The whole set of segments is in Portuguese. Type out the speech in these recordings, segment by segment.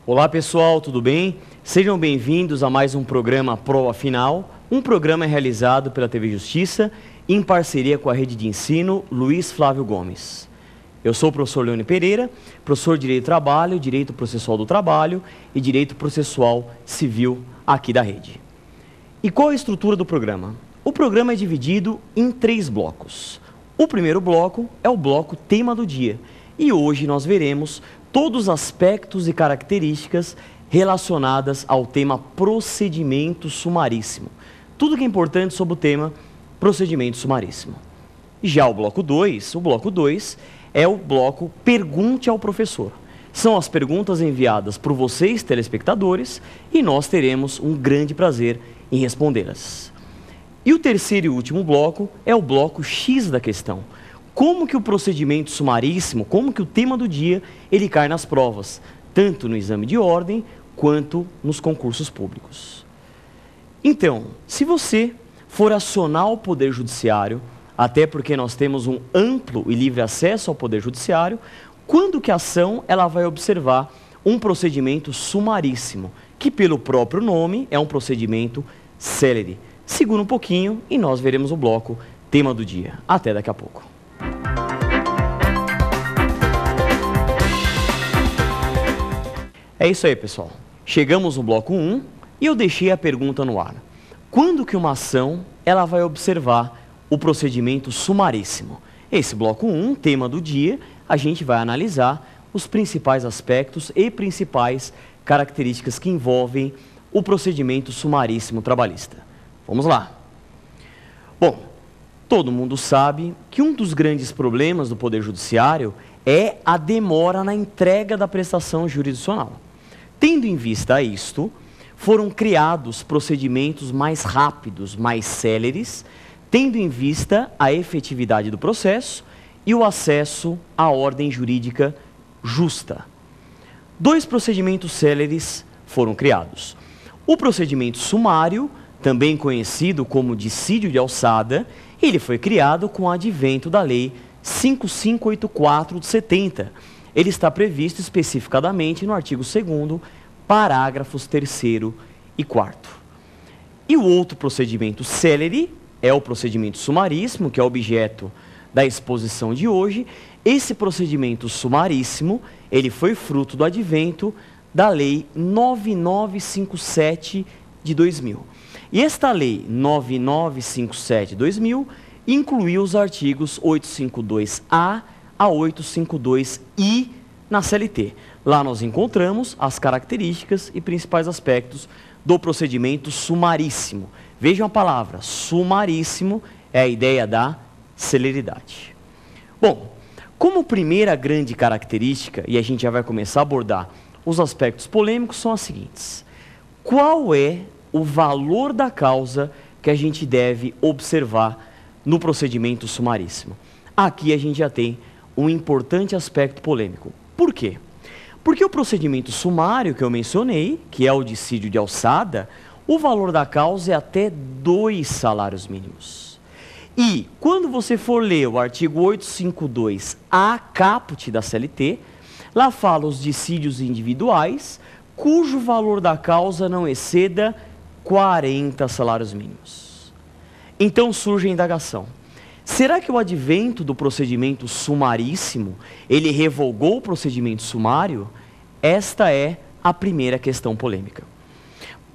Olá pessoal, tudo bem? Sejam bem-vindos a mais um programa Prova Final, um programa realizado pela TV Justiça em parceria com a rede de ensino Luiz Flávio Gomes. Eu sou o professor Leone Pereira, professor de Direito do Trabalho, Direito Processual do Trabalho e Direito Processual Civil aqui da rede. E qual a estrutura do programa? O programa é dividido em 3 blocos. O primeiro bloco é o bloco Tema do Dia e hoje nós veremos todos os aspectos e características relacionadas ao tema procedimento sumaríssimo. Tudo que é importante sobre o tema procedimento sumaríssimo. Já o bloco 2 é o bloco Pergunte ao Professor. São as perguntas enviadas por vocês, telespectadores, e nós teremos um grande prazer em respondê-las. E o terceiro e último bloco é o bloco X da questão. Como que o procedimento sumaríssimo, como que o tema do dia, ele cai nas provas, tanto no exame de ordem, quanto nos concursos públicos. Então, se você for acionar o Poder Judiciário, até porque nós temos um amplo e livre acesso ao Poder Judiciário, quando que a ação ela vai observar um procedimento sumaríssimo, que pelo próprio nome é um procedimento célere. Segura um pouquinho e nós veremos o bloco Tema do Dia. Até daqui a pouco. É isso aí, pessoal. Chegamos no bloco 1 e eu deixei a pergunta no ar. Quando que uma ação ela vai observar o procedimento sumaríssimo? Esse bloco 1, tema do dia, a gente vai analisar os principais aspectos e principais características que envolvem o procedimento sumaríssimo trabalhista. Vamos lá. Bom, todo mundo sabe que um dos grandes problemas do Poder Judiciário é a demora na entrega da prestação jurisdicional. Tendo em vista isto, foram criados procedimentos mais rápidos, mais céleres, tendo em vista a efetividade do processo e o acesso à ordem jurídica justa. 2 procedimentos céleres foram criados. O procedimento sumário, também conhecido como dissídio de alçada, ele foi criado com o advento da Lei 5584 de 70. Ele está previsto especificadamente no artigo 2º, parágrafos 3º e 4º. E o outro procedimento célere é o procedimento sumaríssimo, que é objeto da exposição de hoje. Esse procedimento sumaríssimo, ele foi fruto do advento da Lei 9957 de 2000. E esta Lei 9957 de 2000 incluiu os artigos 852-A a 852-I na CLT. Lá nós encontramos as características e principais aspectos do procedimento sumaríssimo. Vejam a palavra, sumaríssimo é a ideia da celeridade. Bom, como primeira grande característica, e a gente já vai começar a abordar os aspectos polêmicos, são as seguintes. Qual é o valor da causa que a gente deve observar no procedimento sumaríssimo? Aqui a gente já tem um importante aspecto polêmico. Por quê? Porque o procedimento sumário que eu mencionei, que é o dissídio de alçada, o valor da causa é até 2 salários mínimos. E quando você for ler o artigo 852-A caput da CLT, lá fala os dissídios individuais, cujo valor da causa não exceda 40 salários mínimos. Então surge a indagação. Será que o advento do procedimento sumaríssimo, ele revogou o procedimento sumário? Esta é a primeira questão polêmica.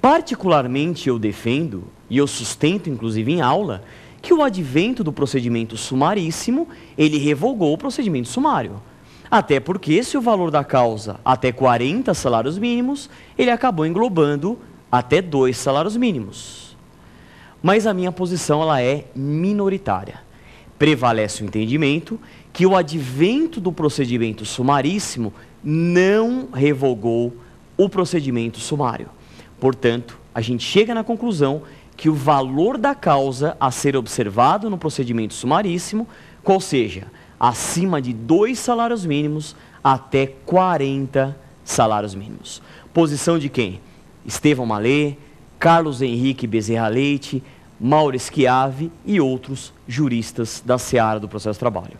Particularmente eu defendo, e eu sustento inclusive em aula, que o advento do procedimento sumaríssimo, ele revogou o procedimento sumário. Até porque se o valor da causa até 40 salários mínimos, ele acabou englobando até 2 salários mínimos. Mas a minha posição ela é minoritária. Prevalece o entendimento que o advento do procedimento sumaríssimo não revogou o procedimento sumário. Portanto, a gente chega na conclusão que o valor da causa a ser observado no procedimento sumaríssimo, qual seja, acima de 2 salários mínimos até 40 salários mínimos. Posição de quem? Estevão Malê, Carlos Henrique Bezerra Leite, Mauro Schiavi e outros juristas da seara do processo de trabalho.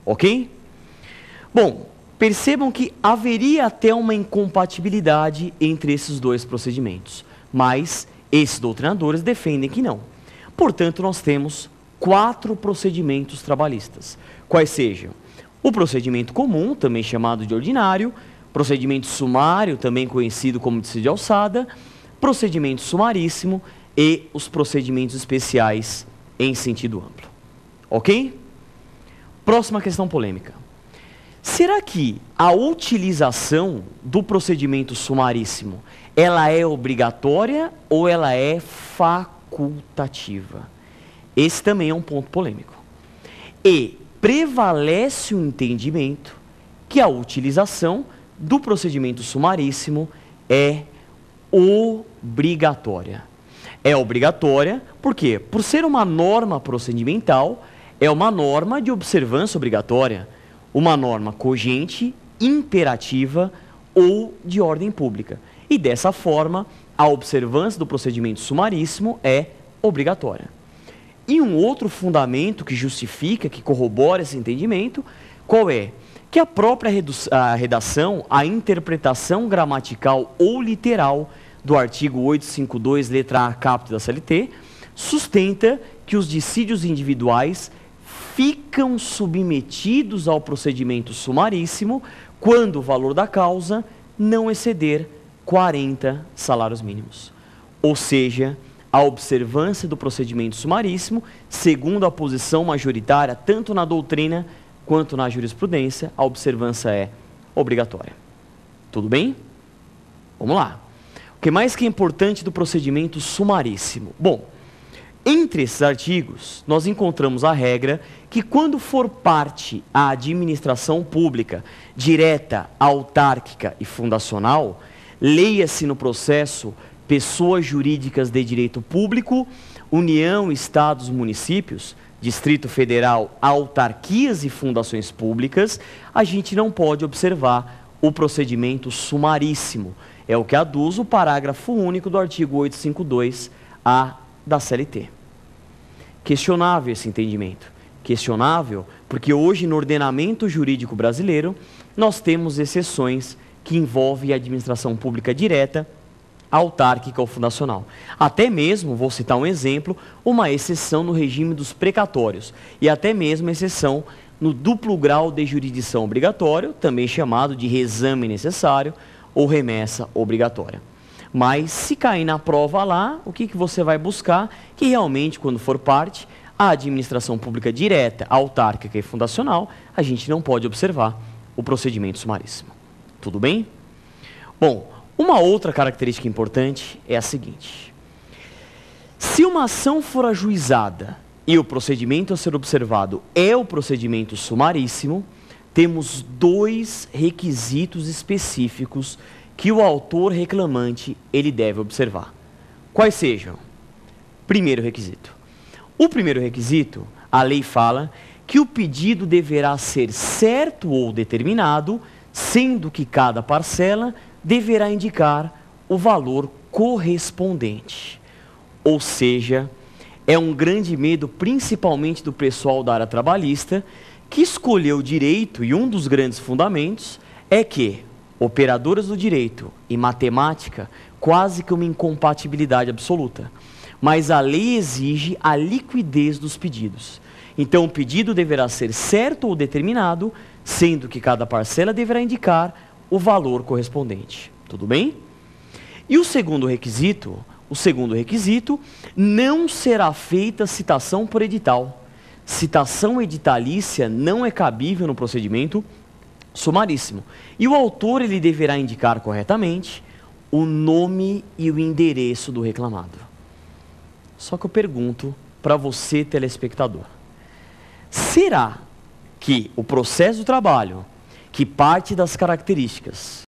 Ok? Bom, Percebam que haveria até uma incompatibilidade entre esses dois procedimentos, mas esses doutrinadores defendem que não. Portanto, nós temos 4 procedimentos trabalhistas, quais sejam o procedimento comum, também chamado de ordinário, procedimento sumário, também conhecido como dissídio de alçada, procedimento sumaríssimo e os procedimentos especiais em sentido amplo. Ok? Próxima questão polêmica. Será que a utilização do procedimento sumaríssimo, ela é obrigatória ou ela é facultativa? Esse também é um ponto polêmico. E prevalece o entendimento que a utilização do procedimento sumaríssimo é obrigatória. É obrigatória, por quê? Por ser uma norma procedimental, é uma norma de observância obrigatória, uma norma cogente, imperativa ou de ordem pública. E dessa forma, a observância do procedimento sumaríssimo é obrigatória. E um outro fundamento que justifica, que corrobora esse entendimento, qual é? Que a própria redação, a interpretação gramatical ou literal do artigo 852, letra A, caput da CLT, sustenta que os dissídios individuais ficam submetidos ao procedimento sumaríssimo quando o valor da causa não exceder 40 salários mínimos. Ou seja, a observância do procedimento sumaríssimo, segundo a posição majoritária, tanto na doutrina quanto na jurisprudência, a observância é obrigatória. Tudo bem? Vamos lá. O que mais que é importante do procedimento sumaríssimo? Bom, entre esses artigos, nós encontramos a regra que quando for parte a administração pública, direta, autárquica e fundacional, leia-se no processo pessoas jurídicas de direito público, União, Estados, municípios, Distrito Federal, autarquias e fundações públicas, a gente não pode observar o procedimento sumaríssimo. É o que aduz o parágrafo único do artigo 852-A da CLT. Questionável esse entendimento. Questionável porque hoje no ordenamento jurídico brasileiro nós temos exceções que envolvem a administração pública direta, autárquica ou fundacional. Até mesmo, vou citar um exemplo, uma exceção no regime dos precatórios e até mesmo exceção no duplo grau de jurisdição obrigatório, também chamado de reexame necessário ou remessa obrigatória. Mas se cair na prova lá, o que você vai buscar? Que realmente, quando for parte, a administração pública direta, autárquica e fundacional, a gente não pode observar o procedimento sumaríssimo. Tudo bem? Bom, uma outra característica importante é a seguinte. Se uma ação for ajuizada e o procedimento a ser observado é o procedimento sumaríssimo, temos 2 requisitos específicos que o autor reclamante ele deve observar. Quais sejam? Primeiro requisito. O primeiro requisito, a lei fala que o pedido deverá ser certo ou determinado, sendo que cada parcela deverá indicar o valor correspondente. Ou seja, é um grande medo, principalmente do pessoal da área trabalhista, que escolheu o direito, e um dos grandes fundamentos é que operadoras do direito e matemática, quase que uma incompatibilidade absoluta. Mas a lei exige a liquidez dos pedidos. Então, o pedido deverá ser certo ou determinado, sendo que cada parcela deverá indicar o valor correspondente. Tudo bem? E o segundo requisito, não será feita citação por edital. Citação editalícia não é cabível no procedimento sumaríssimo. E o autor ele deverá indicar corretamente o nome e o endereço do reclamado. Só que eu pergunto para você, telespectador, será que o processo do trabalho, que parte das características